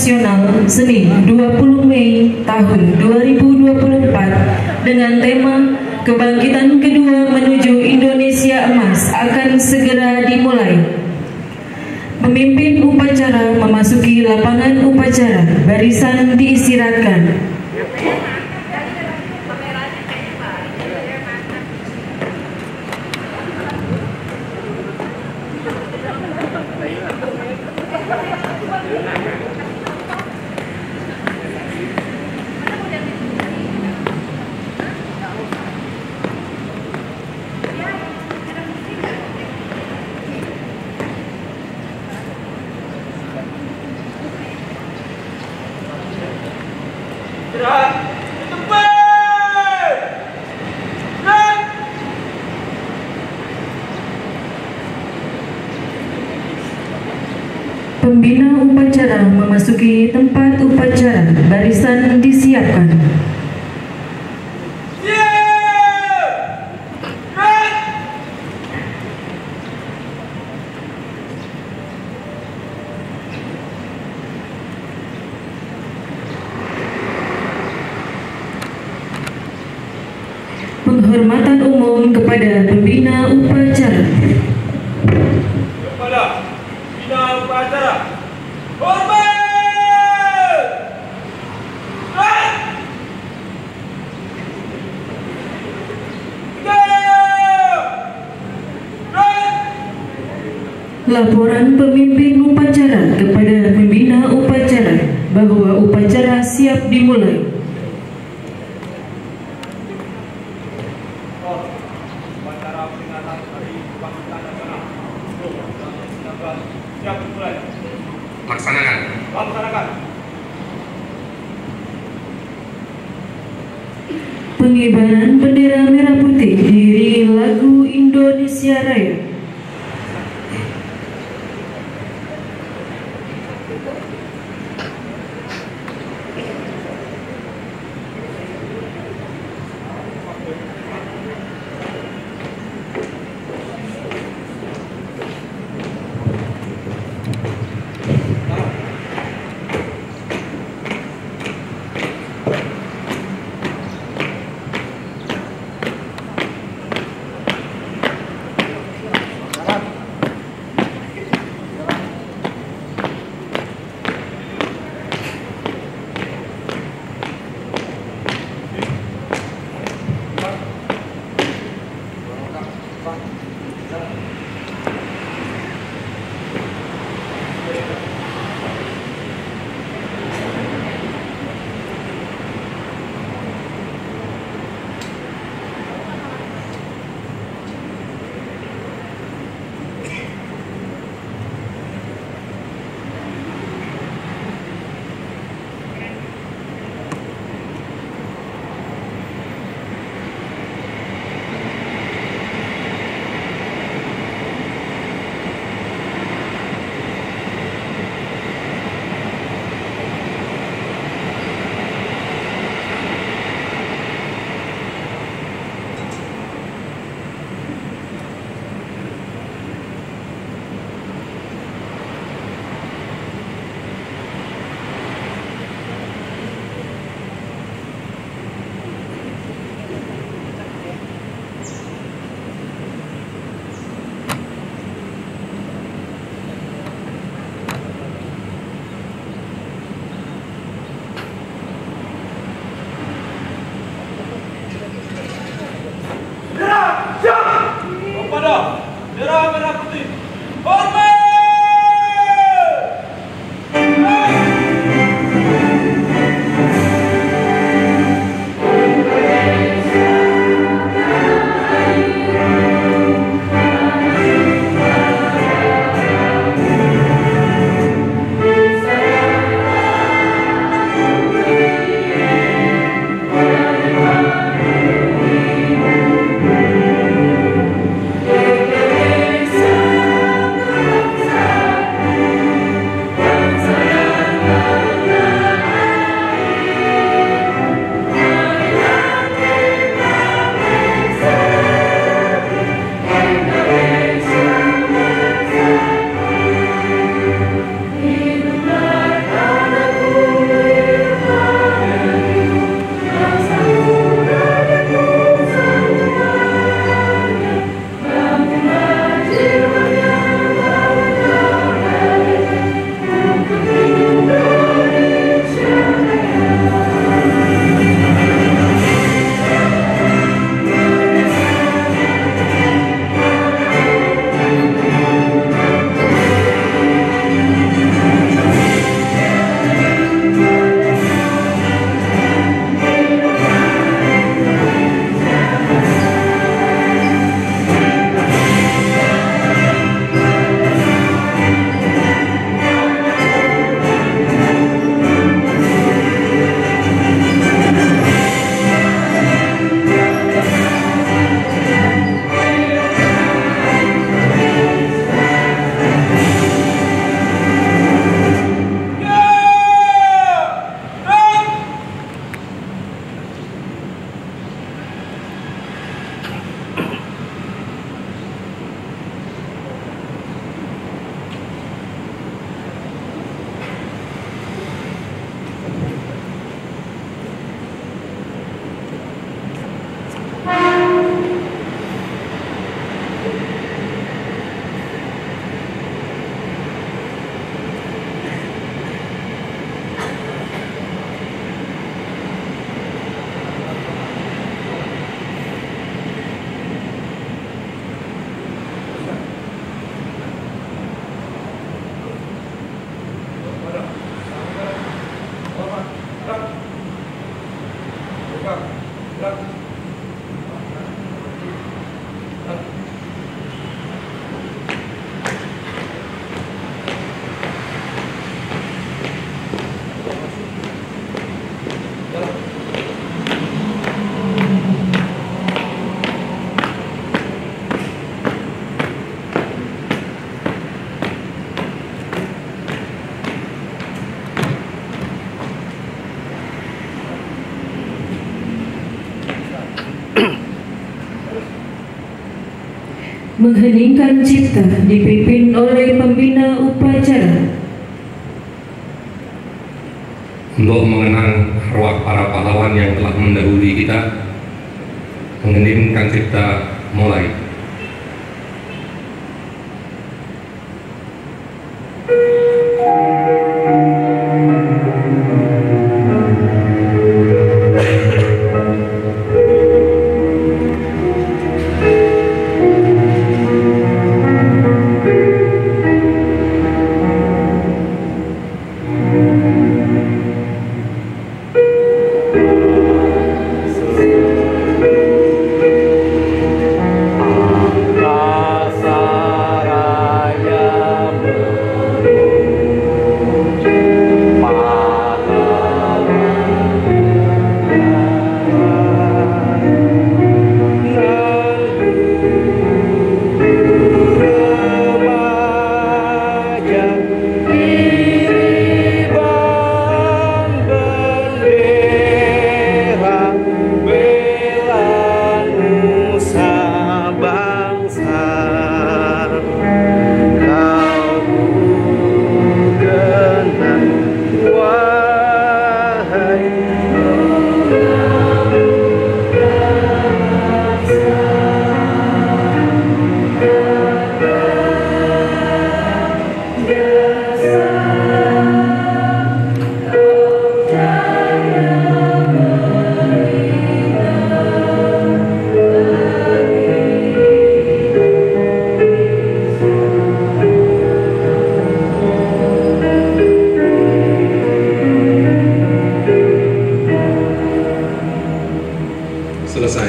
Nasional Senin 20 Mei tahun 2024 dengan tema Kebangkitan Kedua Menuju Indonesia Emas akan segera dimulai. Pemimpin upacara memasuki lapangan upacara, barisan diistirahatkan. Pembina upacara memasuki tempat upacara, barisan disiapkan. Penghormatan umum kepada pembina upacara. Kepada pembina upacara, hormat! Laporan pemimpin upacara kepada pembina upacara bahwa upacara siap dimulai. Upacara peringatan Hari Kebangkitan Nasional 2019 siap dimulai. Laksanakan. Laksanakan. Pengibaran bendera merah putih diiringi lagu Indonesia Raya. mengheningkan cipta dipimpin oleh pembina upacara. Untuk mengenang arwah para pahlawan yang telah mendahului kita, mengheningkan cipta mulai. Selesai.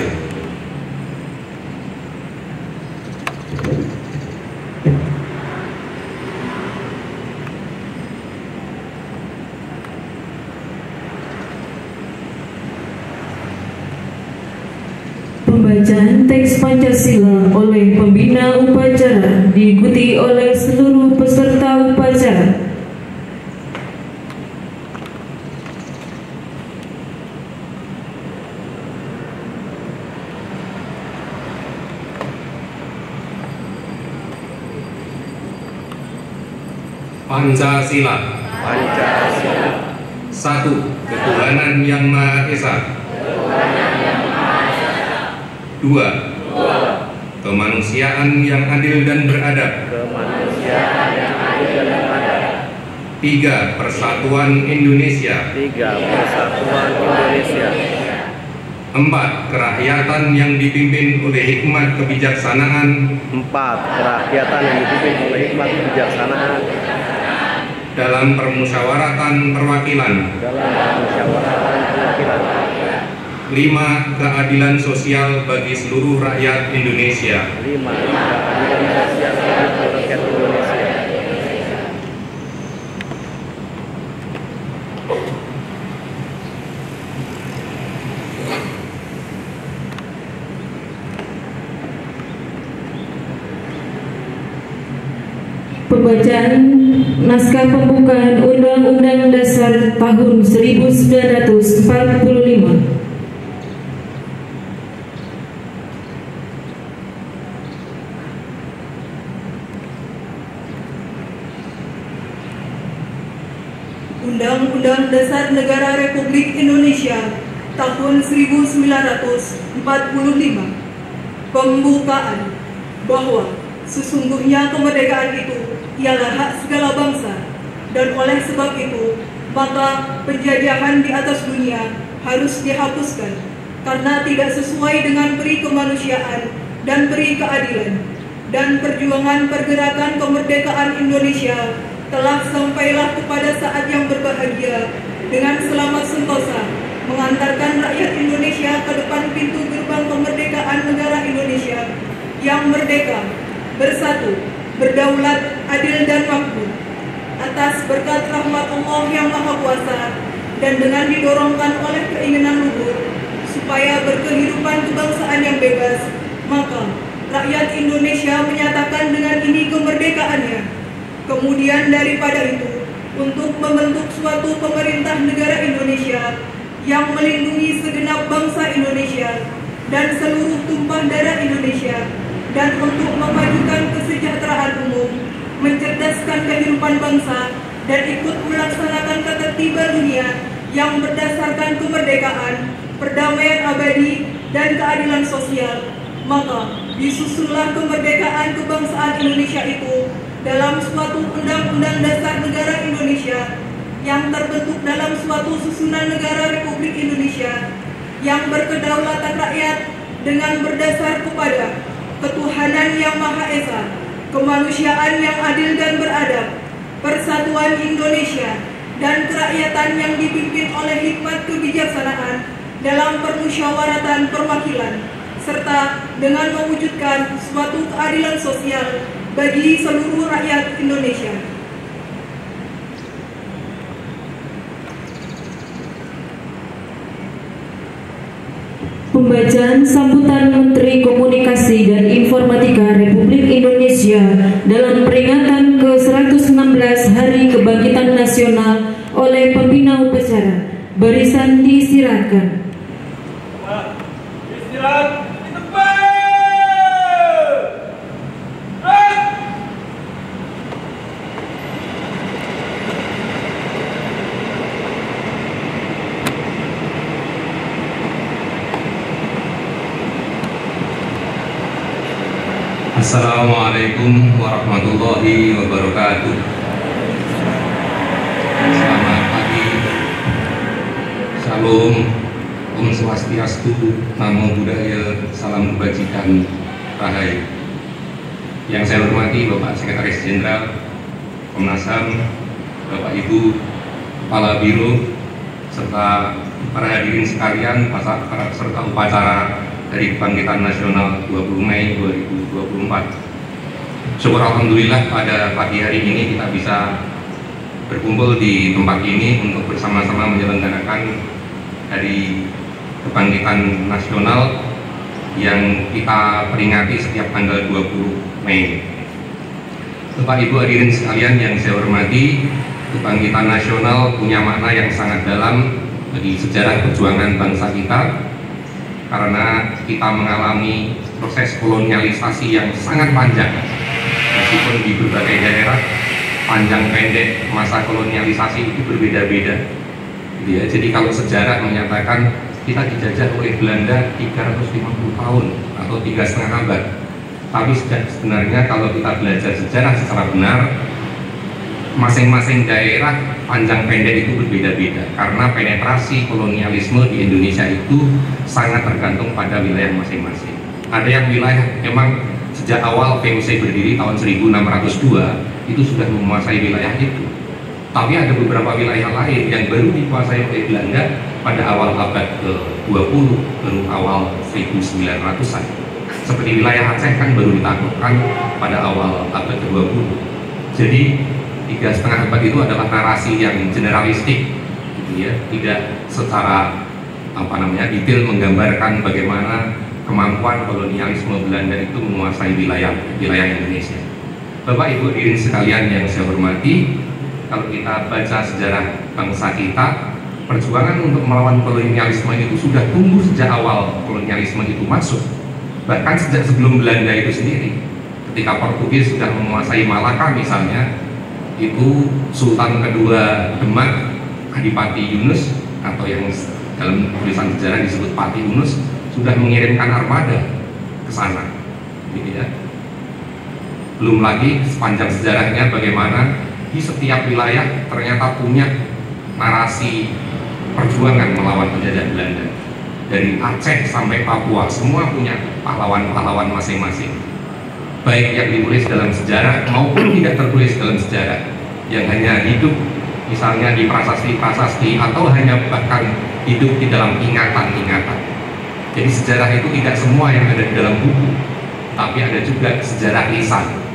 Pembacaan teks Pancasila oleh pembina upacara diikuti oleh seluruh peserta upacara. Pancasila. Pancasila. 1. Ketuhanan Yang Maha Esa. 2. Kemanusiaan yang adil dan beradab. 3. Persatuan Indonesia. 4. Kerakyatan yang dipimpin oleh hikmat kebijaksanaan. Dalam permusyawaratan perwakilan. 5. Keadilan sosial bagi seluruh rakyat Indonesia. Pembacaan naskah pembukaan Undang-Undang Dasar tahun 1945. Undang-Undang Dasar Negara Republik Indonesia tahun 1945. Pembukaan bahwa sesungguhnya kemerdekaan itu ialah hak segala bangsa, dan oleh sebab itu maka penjajahan di atas dunia harus dihapuskan karena tidak sesuai dengan peri kemanusiaan dan peri keadilan, dan perjuangan pergerakan kemerdekaan Indonesia telah sampailah kepada saat yang berbahagia dengan selamat sentosa mengantarkan rakyat Indonesia ke depan pintu gerbang kemerdekaan negara Indonesia yang merdeka, bersatu, berdaulat, adil dan makmur, atas berkat rahmat Allah yang Maha Kuasa dan dengan didorongkan oleh keinginan luhur supaya berkehidupan kebangsaan yang bebas, maka rakyat Indonesia menyatakan dengan ini kemerdekaannya. Kemudian daripada itu, untuk membentuk suatu pemerintah negara Indonesia yang melindungi segenap bangsa Indonesia dan seluruh tumpah darah Indonesia dan untuk memajukan kesejahteraan umum, mencerdaskan kehidupan bangsa, dan ikut melaksanakan ketertiban dunia yang berdasarkan kemerdekaan, perdamaian abadi, dan keadilan sosial, maka disusunlah kemerdekaan kebangsaan Indonesia itu dalam suatu Undang-Undang Dasar Negara Indonesia yang terbentuk dalam suatu susunan negara Republik Indonesia yang berkedaulatan rakyat dengan berdasar kepada ketuhanan yang Maha Esa, kemanusiaan yang adil dan beradab, persatuan Indonesia, dan kerakyatan yang dipimpin oleh hikmat kebijaksanaan dalam permusyawaratan perwakilan, serta dengan mewujudkan suatu keadilan sosial bagi seluruh rakyat Indonesia. Pembacaan sambutan Menteri Komunikasi dan Informatika Republik Indonesia dalam peringatan ke-116 Hari Kebangkitan Nasional oleh pembina upacara. Barisan diistirahatkan. Istirahat di tempat. Assalamualaikum warahmatullahi wabarakatuh. Selamat pagi. Salam, Om Swastiastu, Namo Buddhaya, Salam Kebajikan, Rahayu. Yang saya hormati Bapak Sekretaris Jenderal Komnas HAM, Bapak Ibu Kepala Biro, serta para hadirin sekalian, serta upacara Hari Kebangkitan Nasional 20 Mei 2024. Syukur alhamdulillah pada pagi hari ini kita bisa berkumpul di tempat ini untuk bersama-sama menyelenggarakan Hari Kebangkitan Nasional yang kita peringati setiap tanggal 20 Mei. Bapak Ibu hadirin sekalian yang saya hormati, Kebangkitan Nasional punya makna yang sangat dalam bagi sejarah perjuangan bangsa kita, karena kita mengalami proses kolonialisasi yang sangat panjang. Meskipun di berbagai daerah panjang pendek masa kolonialisasi itu berbeda-beda, gitu ya. Jadi kalau sejarah menyatakan kita dijajah oleh Belanda 350 tahun atau 3,5 abad, tapi sebenarnya kalau kita belajar sejarah secara benar, masing-masing daerah panjang pendek itu berbeda-beda, karena penetrasi kolonialisme di Indonesia itu sangat tergantung pada wilayah masing-masing. Ada yang wilayah memang sejak awal VOC berdiri tahun 1602 itu sudah menguasai wilayah itu, tapi ada beberapa wilayah lain yang baru dikuasai oleh Belanda pada awal abad ke-20, baru awal 1900-an. Seperti wilayah Aceh kan baru ditaklukkan pada awal abad ke-20. Jadi 3,5 abad itu adalah narasi yang generalistik, gitu ya, tidak secara detail menggambarkan bagaimana kemampuan kolonialisme Belanda itu menguasai wilayah Indonesia. Bapak Ibu hadirin sekalian yang saya hormati, kalau kita baca sejarah bangsa kita, perjuangan untuk melawan kolonialisme itu sudah tumbuh sejak awal kolonialisme itu masuk, bahkan sejak sebelum Belanda itu sendiri. Ketika Portugis sudah menguasai Malaka misalnya, itu Sultan kedua Demak, Adipati Yunus, atau yang dalam tulisan sejarah disebut Pati Yunus, sudah mengirimkan armada ke sana, gitu ya. Belum lagi sepanjang sejarahnya bagaimana di setiap wilayah ternyata punya narasi perjuangan melawan penjajah Belanda. Dari Aceh sampai Papua semua punya pahlawan-pahlawan masing-masing, baik yang ditulis dalam sejarah maupun tidak tertulis dalam sejarah, yang hanya hidup misalnya di prasasti-prasasti atau hanya bahkan hidup di dalam ingatan-ingatan. Jadi sejarah itu tidak semua yang ada di dalam buku, tapi ada juga sejarah lisan.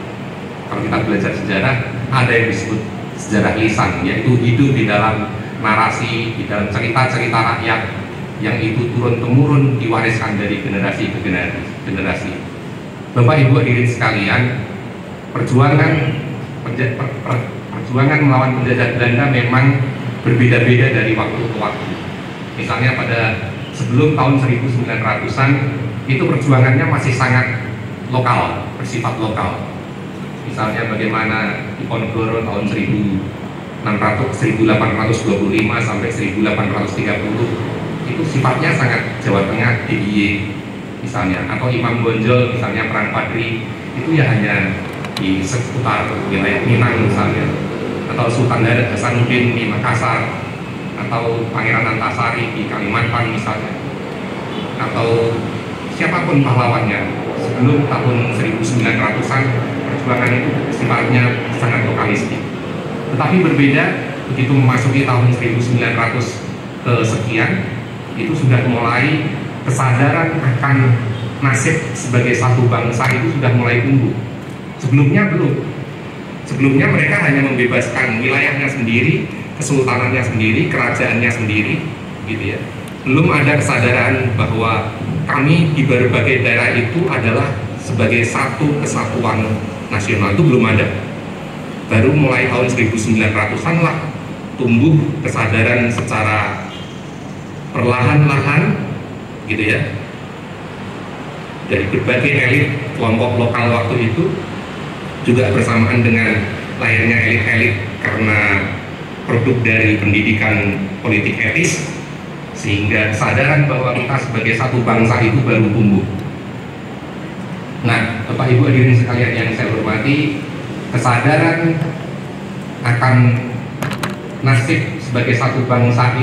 Kalau kita belajar sejarah, ada yang disebut sejarah lisan, yaitu hidup di dalam narasi, di dalam cerita-cerita rakyat yang itu turun-temurun diwariskan dari generasi ke generasi. Bapak Ibu hadirin sekalian, perjuangan melawan penjajah Belanda memang berbeda-beda dari waktu ke waktu. Misalnya pada sebelum tahun 1900-an itu perjuangannya masih sangat lokal, bersifat lokal. Misalnya bagaimana Diponegoro tahun 1825 sampai 1830 itu sifatnya sangat Jawa Tengah, DIY misalnya, atau Imam Bonjol misalnya Perang Padri itu ya hanya di seputar wilayah Minang misalnya, atau Sultan Hasanuddin di Makassar, atau Pangeran Antasari di Kalimantan misalnya, atau siapapun pahlawannya sebelum tahun 1900-an perjuangan itu sifatnya sangat lokalistik. Tetapi berbeda begitu memasuki tahun 1900 sekian, itu sudah mulai kesadaran akan nasib sebagai satu bangsa itu sudah mulai tumbuh. Sebelumnya belum. Sebelumnya mereka hanya membebaskan wilayahnya sendiri, kesultanannya sendiri, kerajaannya sendiri, gitu ya. Belum ada kesadaran bahwa kami di berbagai daerah itu adalah sebagai satu kesatuan nasional, itu belum ada. Baru mulai tahun 1900-an lah tumbuh kesadaran secara perlahan-lahan, gitu ya, dari berbagai elit kelompok lokal waktu itu, juga bersamaan dengan lahirnya elit-elit karena produk dari pendidikan politik etis, sehingga kesadaran bahwa kita sebagai satu bangsa itu baru tumbuh. Nah, Bapak Ibu hadirin sekalian yang saya hormati, kesadaran akan nasib sebagai satu bangsa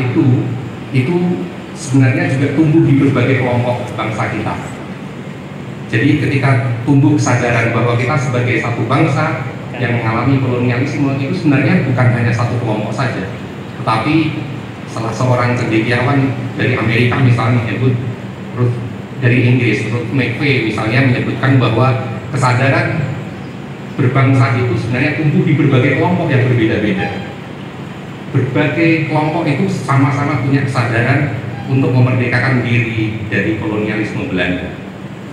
itu sebenarnya juga tumbuh di berbagai kelompok bangsa kita. Jadi ketika tumbuh kesadaran bahwa kita sebagai satu bangsa yang mengalami kolonialisme itu sebenarnya bukan hanya satu kelompok saja, tetapi salah seorang cendekiawan dari Amerika misalnya menyebut, dari Inggris, Ruth McVeigh misalnya menyebutkan bahwa kesadaran berbangsa itu sebenarnya tumbuh di berbagai kelompok yang berbeda-beda. Berbagai kelompok itu sama-sama punya kesadaran untuk memerdekakan diri dari kolonialisme Belanda.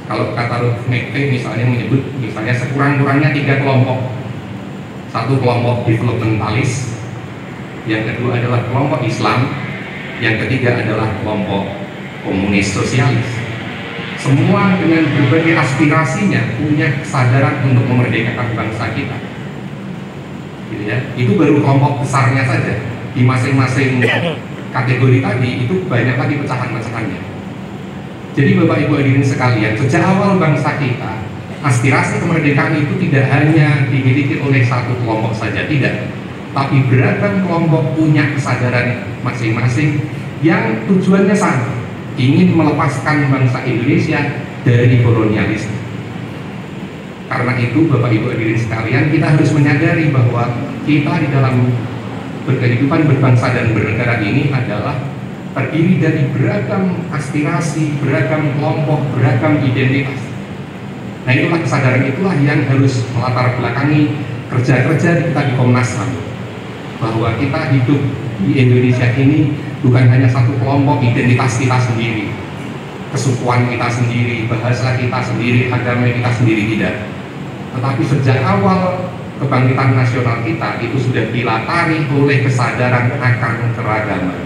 Kalau kata Ruth McVeigh misalnya menyebut misalnya sekurang-kurangnya 3 kelompok. Satu kelompok developmentalis, yang kedua adalah kelompok Islam, yang ketiga adalah kelompok komunis sosialis. Semua dengan berbagai aspirasinya punya kesadaran untuk memerdekakan bangsa kita. Gitu ya. Itu baru kelompok besarnya saja. Di masing-masing kategori tadi itu banyak lagi pecahan-pecahannya. Jadi Bapak Ibu hadirin sekalian, sejak awal bangsa kita, aspirasi kemerdekaan itu tidak hanya dimiliki oleh satu kelompok saja, tidak. Tapi beragam kelompok punya kesadaran masing-masing yang tujuannya sama, ingin melepaskan bangsa Indonesia dari kolonialisme. Karena itu Bapak Ibu hadirin sekalian, kita harus menyadari bahwa kita di dalam berkehidupan berbangsa dan bernegara ini adalah terdiri dari beragam aspirasi, beragam kelompok, beragam identitas. Nah, itulah kesadaran itulah yang harus melatar belakangi kerja-kerja kita di Komnas HAM, bahwa kita hidup di Indonesia ini bukan hanya satu kelompok, identitas kita sendiri, kesukuan kita sendiri, bahasa kita sendiri, agama kita sendiri, tidak. Tetapi sejak awal kebangkitan nasional kita itu sudah dilatari oleh kesadaran akan keragaman.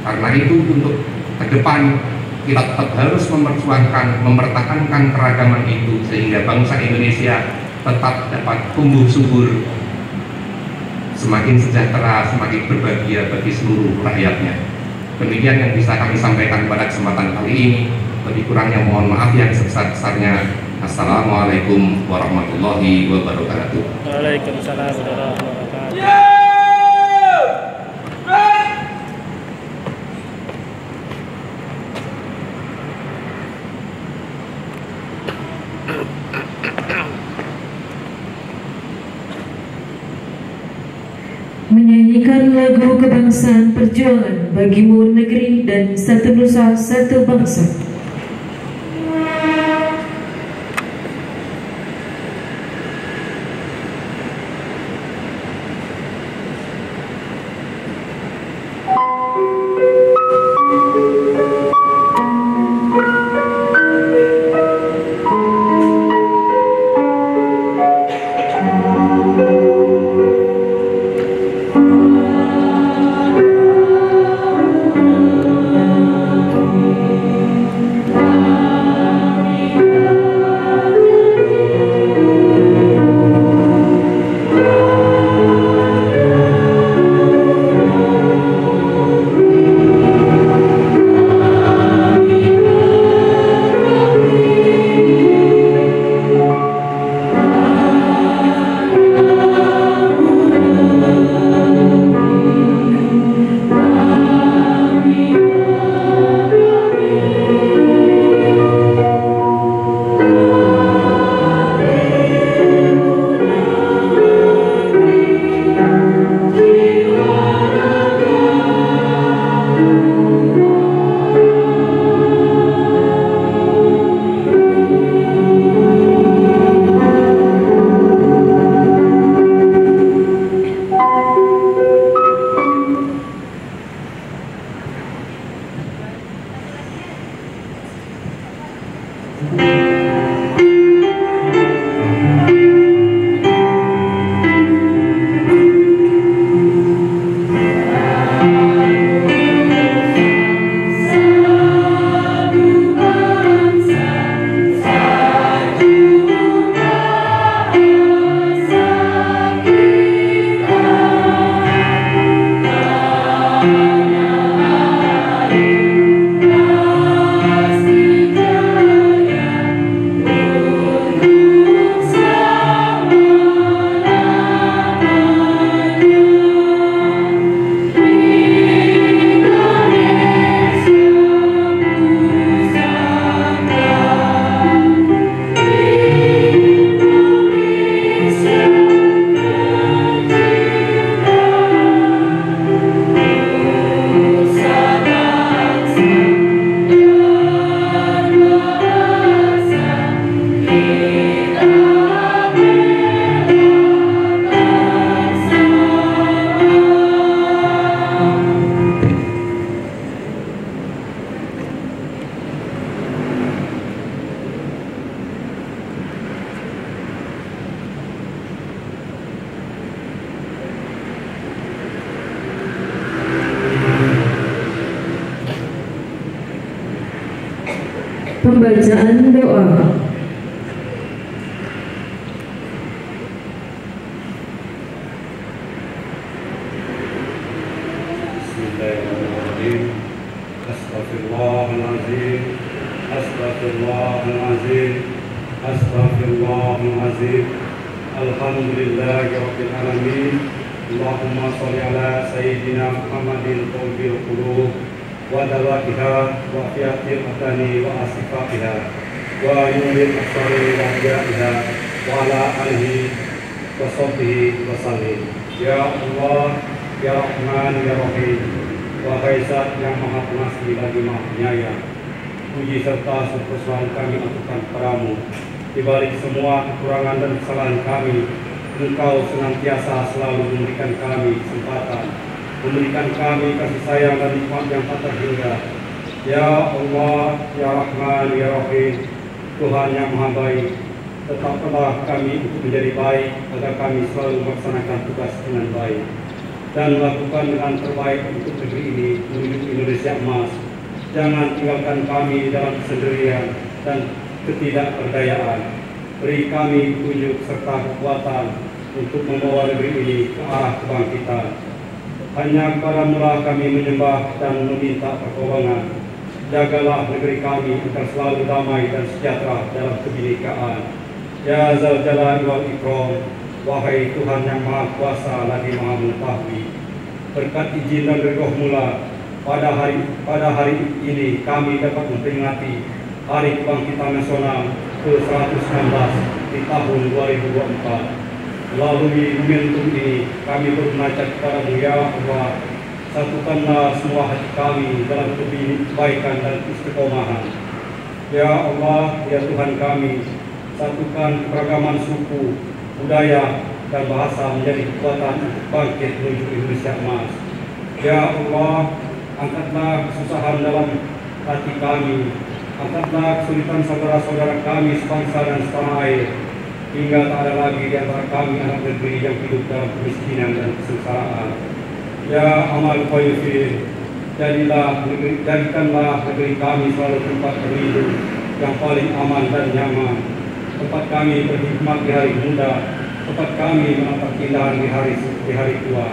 Karena itu untuk ke depan kita tetap harus memperjuangkan, mempertahankan keragaman itu sehingga bangsa Indonesia tetap dapat tumbuh subur, semakin sejahtera, semakin berbahagia bagi seluruh rakyatnya. Demikian yang bisa kami sampaikan pada kesempatan kali ini. Lebih kurangnya mohon maaf yang sebesar-besarnya. Assalamualaikum warahmatullahi wabarakatuh. Waalaikumsalam warahmatullahi wabarakatuh. Menyanyikan lagu kebangsaan perjuangan bagimu negeri dan satu nusa satu bangsa. Pembacaan doa. Bismillahirrahmanirrahim. Astaghfirullahaladzim. Astaghfirullahaladzim. Astaghfirullahaladzim. Alhamdulillahirabbil alamin. Allahumma sholli ala sayyidina Muhammadin tawbil qulub wa dawatiha wa fiatil adani wa asifahiha wa yumil asari wa hiyaiha wa ala alihi wa sahbihi wa sallim. Ya Allah, Ya Rahman, Ya Rahim, wahai Zat yang Maha Pengasih lagi Maha Penyayang, puji serta syukur selalu kami aturkan kepadamu. Di balik semua kekurangan dan kesalahan kami, Engkau senantiasa selalu memberikan kami kesempatan, memberikan kami kasih sayang dan nikmat yang tak terhingga. Ya Allah, Ya Rahman, Ya Rahim, Tuhan yang Maha Baik, tetaplah kami untuk menjadi baik agar kami selalu melaksanakan tugas dengan baik dan melakukan dengan terbaik untuk negeri ini menuju Indonesia emas. Jangan tinggalkan kami dalam kesendirian dan ketidakberdayaan. Beri kami petunjuk serta kekuatan untuk membawa negeri ini ke arah kebangkitan. Hanya kepadamu-lah kami menyembah dan meminta pertolongan. Jagalah negeri kami agar selalu damai dan sejahtera dalam kebinekaan. Ya Zal Jalali wal Ikram, wahai Tuhan yang Maha Kuasa lagi Maha Mengetahui, berkat izin dan ridho-Mu-lah pada hari ini kami dapat memperingati Hari Kebangkitan Nasional ke-119 di tahun 2024. Melalui momentum ini kami bermunajat kepada-Mu, Ya Allah, satukanlah semua hati kami dalam kebaikan dan istiqomahan. Ya Allah, Ya Tuhan kami, satukan keragaman suku, budaya, dan bahasa menjadi kekuatan untuk bangkit menuju Indonesia emas. Ya Allah, angkatlah kesusahan dalam hati kami, angkatlah kesulitan saudara-saudara kami sebangsa dan setanah air, hingga tak ada lagi di antara kami anak negeri yang hidup dalam kemiskinan dan kesengsaraan. Ya Amal Qayyufin, jadikanlah negeri kami selalu tempat berlindung yang paling aman dan nyaman, tempat kami berhikmat di hari muda, tempat kami menatap keindahan di hari tua.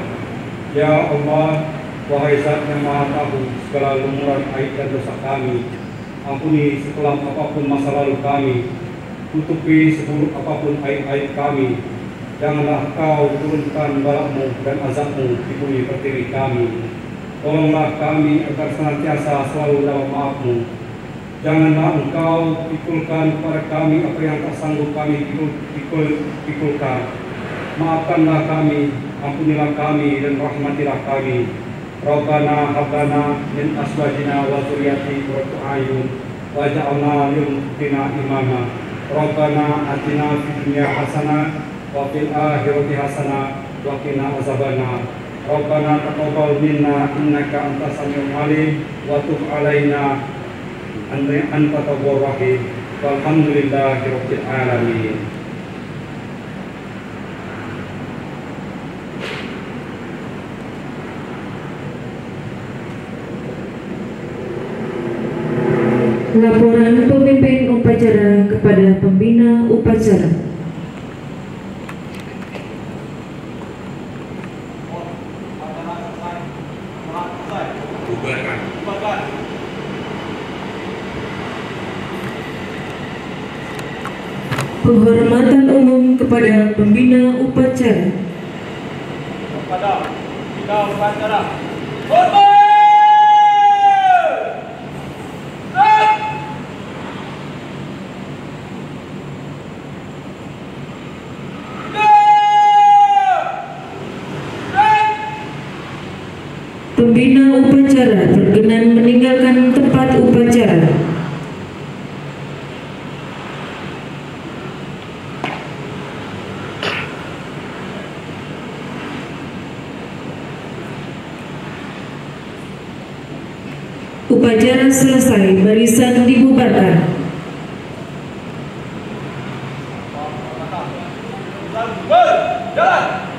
Ya Allah, wahai Zat yang Maha Tahu segala lumuran aib dan dosa kami, ampuni sekelam apapun masa lalu kami, tutupi seburuk apapun aib-aib kami. Janganlah Kau turunkan balak-Mu dan azab-Mu di bumi pertiwi kami. Tolonglah kami agar senantiasa selalu dalam maaf-Mu. Janganlah Engkau pikulkan kepada kami apa yang tak sanggup kami pikulkan. Maafkanlah kami, ampunilah kami, dan rahmatilah kami. Rabbana hablana min azwajina wa dzurriyyati qurrata a'yun waj'alna lil muttaqina imama. Rabbana atina fid dunya hasanah wa fil akhirati hasanah wa qina azabannar. Rabbana taqabbal minna innaka antas samiul alim wa tub 'alaina anta tawwabur rahim. Walhamdulillahirabbil alamin. Laporan pemimpin upacara kepada pembina upacara. Penghormatan umum kepada pembina upacara. Kepada pembina upacara. Hormat! Pembina upacara berkenan meninggalkan tempat upacara. Upacara selesai, barisan dibubarkan. Jalan!